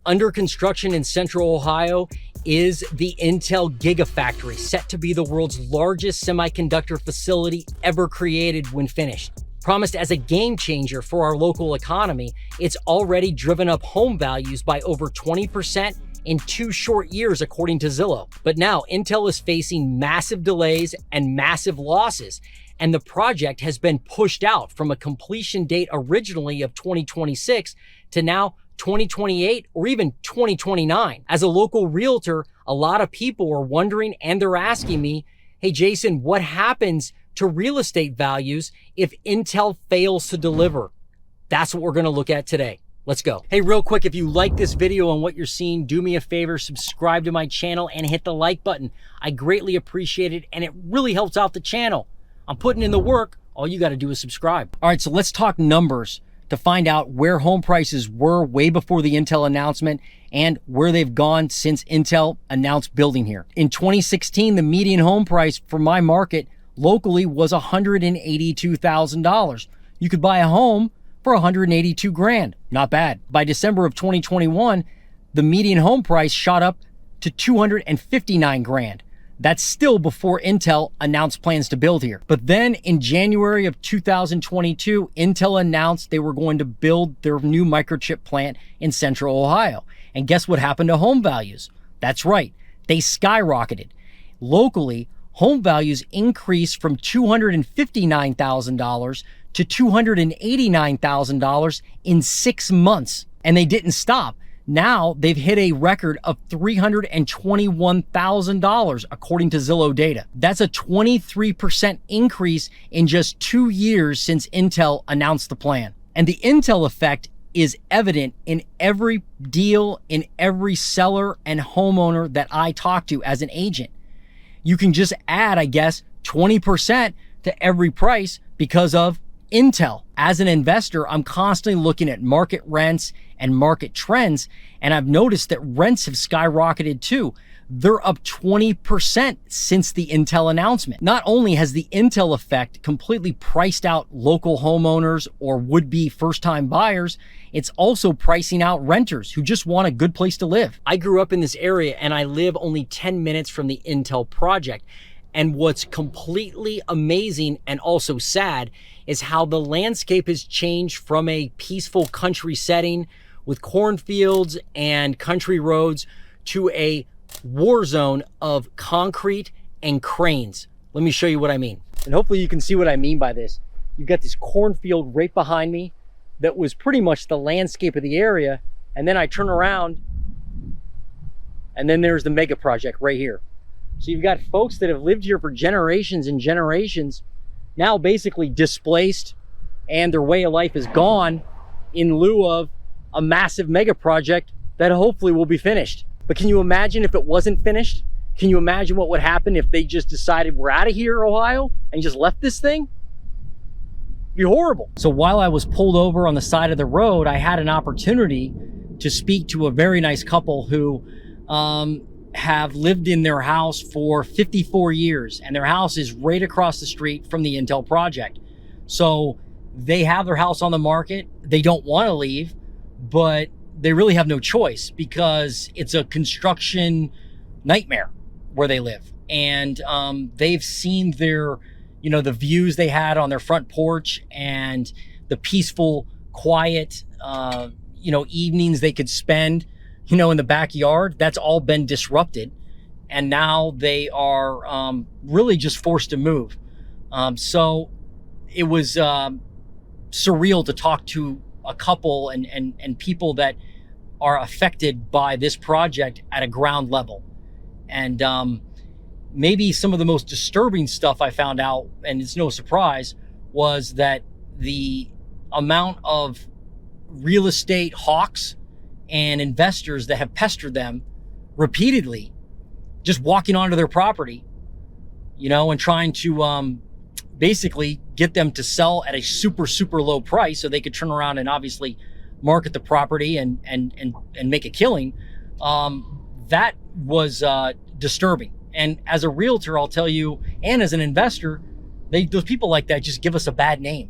Under construction in central Ohio is the Intel Gigafactory, set to be the world's largest semiconductor facility ever created when finished. Promised as a game changer for our local economy, it's already driven up home values by over 20% in 2 short years, according to Zillow. But now Intel is facing massive delays and massive losses, and the project has been pushed out from a completion date originally of 2026 to now 2028 or even 2029. As a local realtor, a lot of people are wondering and they're asking me, hey Jason, what happens to real estate values if Intel fails to deliver? That's what we're gonna look at today. Let's go. Hey, real quick, if you like this video and what you're seeing, do me a favor, subscribe to my channel and hit the like button. I greatly appreciate it and it really helps out the channel. I'm putting in the work. All you gotta do is subscribe. All right, so let's talk numbers to find out where home prices were way before the Intel announcement and where they've gone since Intel announced building here. In 2016, the median home price for my market locally was $182,000. You could buy a home for 182 grand. Not bad. By December of 2021, the median home price shot up to 259 grand. That's still before Intel announced plans to build here. But then in January of 2022, Intel announced they were going to build their new microchip plant in central Ohio. And guess what happened to home values? That's right, they skyrocketed. Locally, home values increased from $259,000 to $289,000 in 6 months. And they didn't stop. Now they've hit a record of $321,000 according to Zillow data. That's a 23% increase in just 2 years since Intel announced the plan. And the Intel effect is evident in every deal, in every seller and homeowner that I talk to as an agent. You can just add, I guess, 20% to every price because of Intel. As an investor, I'm constantly looking at market rents and market trends, and I've noticed that rents have skyrocketed too. They're up 20% since the Intel announcement. Not only has the Intel effect completely priced out local homeowners or would-be first-time buyers, it's also pricing out renters who just want a good place to live. I grew up in this area and I live only 10 minutes from the Intel project. And what's completely amazing and also sad is how the landscape has changed from a peaceful country setting with cornfields and country roads to a war zone of concrete and cranes. Let me show you what I mean. And hopefully you can see what I mean by this. You've got this cornfield right behind me that was pretty much the landscape of the area. And then I turn around and then there's the mega project right here. So you've got folks that have lived here for generations and generations, now basically displaced, and their way of life is gone in lieu of a massive mega project that hopefully will be finished. But can you imagine if it wasn't finished? Can you imagine what would happen if they just decided we're out of here, Ohio, and just left this thing? It'd be horrible. So while I was pulled over on the side of the road, I had an opportunity to speak to a very nice couple who have lived in their house for 54 years, and their house is right across the street from the Intel project. So they have their house on the market. They don't want to leave, but they really have no choice because it's a construction nightmare where they live. And they've seen their, the views they had on their front porch and the peaceful, quiet, evenings they could spend in the backyard. That's all been disrupted. And now they are really just forced to move. So it was surreal to talk to a couple and people that are affected by this project at a ground level. And maybe some of the most disturbing stuff I found out, and it's no surprise, was that the amount of real estate hawks and investors that have pestered them repeatedly, just walking onto their property, and trying to basically get them to sell at a super, super low price so they could turn around and obviously market the property and make a killing. That was disturbing. And as a realtor, I'll tell you, and as an investor, those people like that just give us a bad name.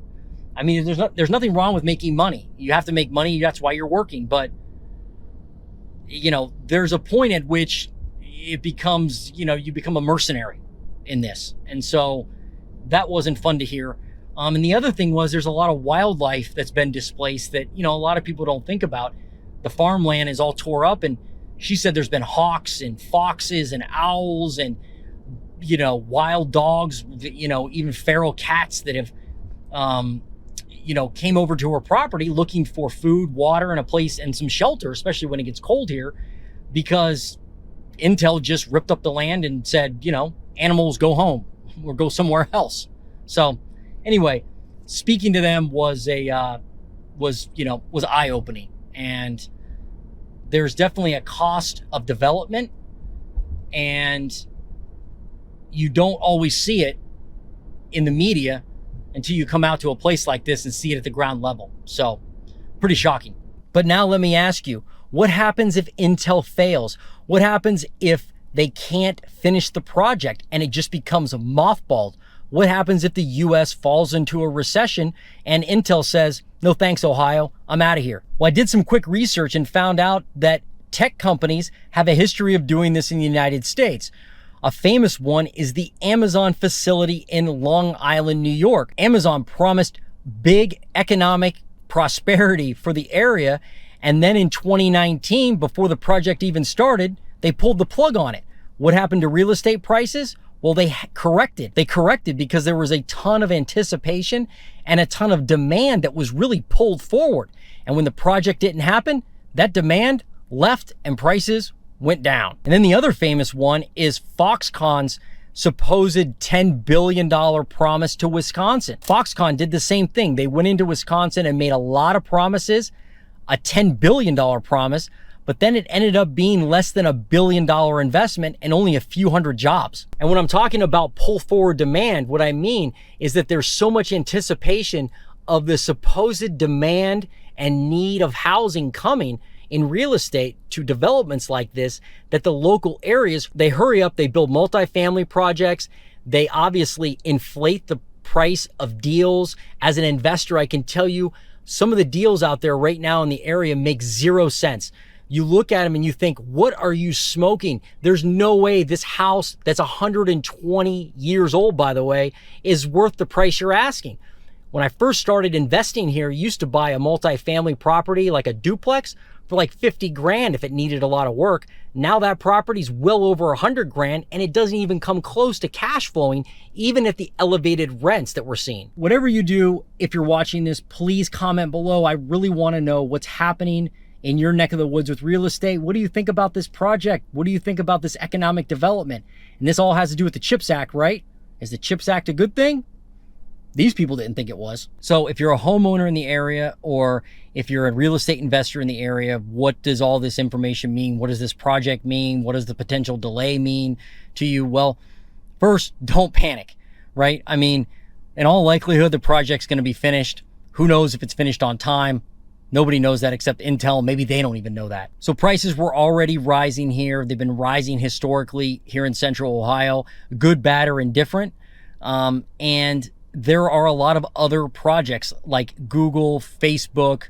I mean, there's nothing wrong with making money. You have to make money. That's why you're working. But there's a point at which it becomes, you become a mercenary in this. And so that wasn't fun to hear. And the other thing was there's a lot of wildlife that's been displaced that, a lot of people don't think about. The farmland is all tore up, and she said there's been hawks and foxes and owls and, wild dogs, even feral cats that have, came over to her property looking for food, water, and a place and some shelter, especially when it gets cold here, because Intel just ripped up the land and said, animals go home or go somewhere else. So anyway, speaking to them was eye-opening. And there's definitely a cost of development, and you don't always see it in the media until you come out to a place like this and see it at the ground level. So pretty shocking. But now let me ask you, what happens if Intel fails? What happens if they can't finish the project and it just becomes mothballed? What happens if the US falls into a recession and Intel says, no thanks, Ohio, I'm out of here? Well, I did some quick research and found out that tech companies have a history of doing this in the United States. A famous one is the Amazon facility in Long Island, New York. Amazon promised big economic prosperity for the area, and then in 2019, before the project even started, they pulled the plug on it. What happened to real estate prices? Well, they corrected. They corrected because there was a ton of anticipation and a ton of demand that was really pulled forward. And when the project didn't happen, that demand left and prices went down. And then the other famous one is Foxconn's supposed $10 billion promise to Wisconsin. Foxconn did the same thing. They went into Wisconsin and made a lot of promises, a $10 billion promise, but then it ended up being less than $1 billion investment and only a few hundred jobs. And when I'm talking about pull forward demand, what I mean is that there's so much anticipation of the supposed demand and need of housing coming in real estate to developments like this, that the local areas, they hurry up, they build multifamily projects, they obviously inflate the price of deals. As an investor, I can tell you some of the deals out there right now in the area make 0 sense. You look at them and you think, what are you smoking? There's no way this house that's 120 years old, by the way, is worth the price you're asking. When I first started investing here, I used to buy a multifamily property like a duplex for like 50 grand if it needed a lot of work. Now that property's well over 100 grand and it doesn't even come close to cash flowing, even at the elevated rents that we're seeing. Whatever you do, if you're watching this, please comment below. I really want to know what's happening in your neck of the woods with real estate. What do you think about this project? What do you think about this economic development? And this all has to do with the CHIPS Act, right? Is the CHIPS Act a good thing? These people didn't think it was. So if you're a homeowner in the area, or if you're a real estate investor in the area, what does all this information mean? What does this project mean? What does the potential delay mean to you? Well, first, don't panic, right? I mean, in all likelihood, the project's going to be finished. Who knows if it's finished on time? Nobody knows that except Intel. Maybe they don't even know that. So prices were already rising here. They've been rising historically here in Central Ohio, good, bad, or indifferent. And there are a lot of other projects like Google, Facebook,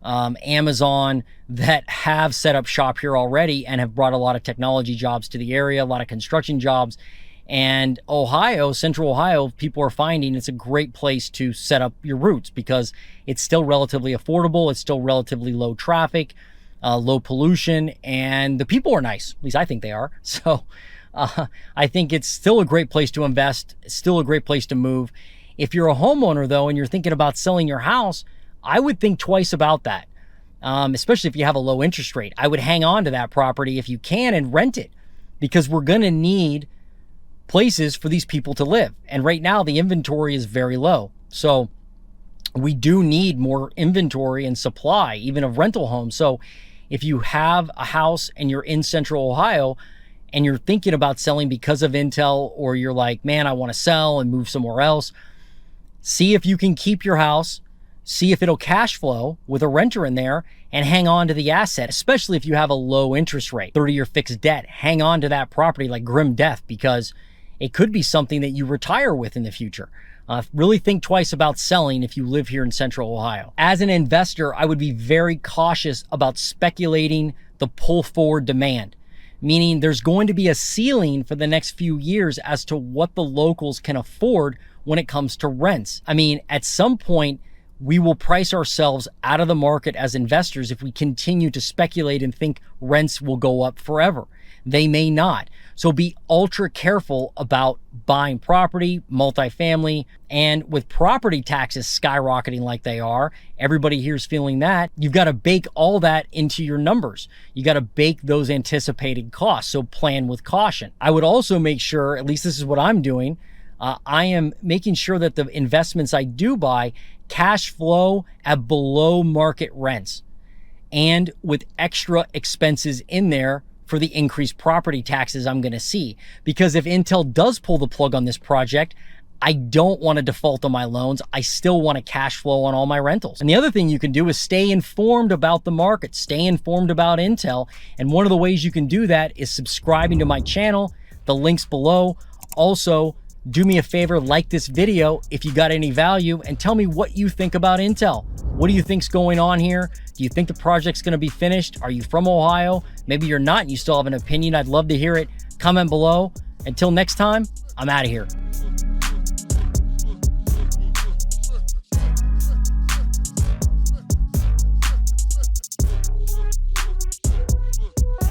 Amazon that have set up shop here already and have brought a lot of technology jobs to the area, a lot of construction jobs. And Ohio, Central Ohio, people are finding it's a great place to set up your roots because it's still relatively affordable. It's still relatively low traffic, low pollution, and the people are nice. At least I think they are. So I think it's still a great place to invest. It's still a great place to move. If you're a homeowner, though, and you're thinking about selling your house, I would think twice about that, especially if you have a low interest rate. I would hang on to that property if you can and rent it, because we're going to need places for these people to live. And right now, the inventory is very low. So we do need more inventory and supply, even of rental homes. So if you have a house and you're in Central Ohio, and you're thinking about selling because of Intel, or you're like, man, I want to sell and move somewhere else, see if you can keep your house, see if it'll cash flow with a renter in there, and hang on to the asset, especially if you have a low interest rate, 30-year fixed debt. Hang on to that property like grim death, because it could be something that you retire with in the future. Really think twice about selling if you live here in Central Ohio. As an investor, I would be very cautious about speculating the pull forward demand, meaning there's going to be a ceiling for the next few years as to what the locals can afford when it comes to rents. I mean, at some point, we will price ourselves out of the market as investors if we continue to speculate and think rents will go up forever. They may not. So be ultra careful about buying property, multifamily, and with property taxes skyrocketing like they are, everybody here's feeling that, you've got to bake all that into your numbers. You got to bake those anticipated costs. So plan with caution. I would also make sure, at least this is what I'm doing, I am making sure that the investments I do buy cash flow at below market rents and with extra expenses in there for the increased property taxes I'm going to see. Because if Intel does pull the plug on this project, I don't want to default on my loans. I still want to cash flow on all my rentals. And the other thing you can do is stay informed about the market, stay informed about Intel. And one of the ways you can do that is subscribing to my channel. The link's below. Also, do me a favor, like this video if you got any value, and tell me what you think about Intel. What do you think's going on here? Do you think the project's going to be finished? Are you from Ohio? Maybe you're not and you still have an opinion. I'd love to hear it. Comment below. Until next time, I'm out of here.